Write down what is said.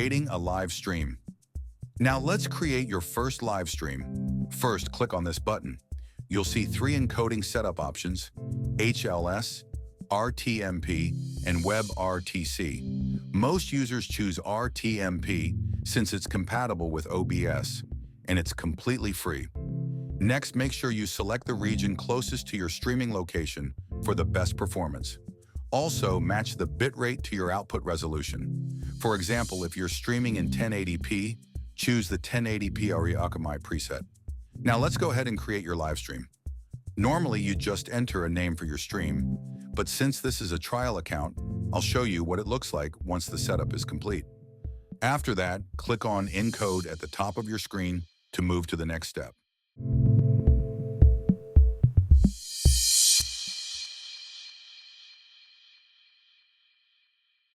Creating a live stream. Now let's create your first live stream. First, click on this button. You'll see 3 encoding setup options: HLS, RTMP, and WebRTC. Most users choose RTMP since it's compatible with OBS, and it's completely free. Next, make sure you select the region closest to your streaming location for the best performance. Also, match the bitrate to your output resolution. For example, if you're streaming in 1080p, choose the 1080p Akamai preset. Now let's go ahead and create your live stream. Normally, you just enter a name for your stream, but since this is a trial account, I'll show you what it looks like once the setup is complete. After that, click on Encode at the top of your screen to move to the next step.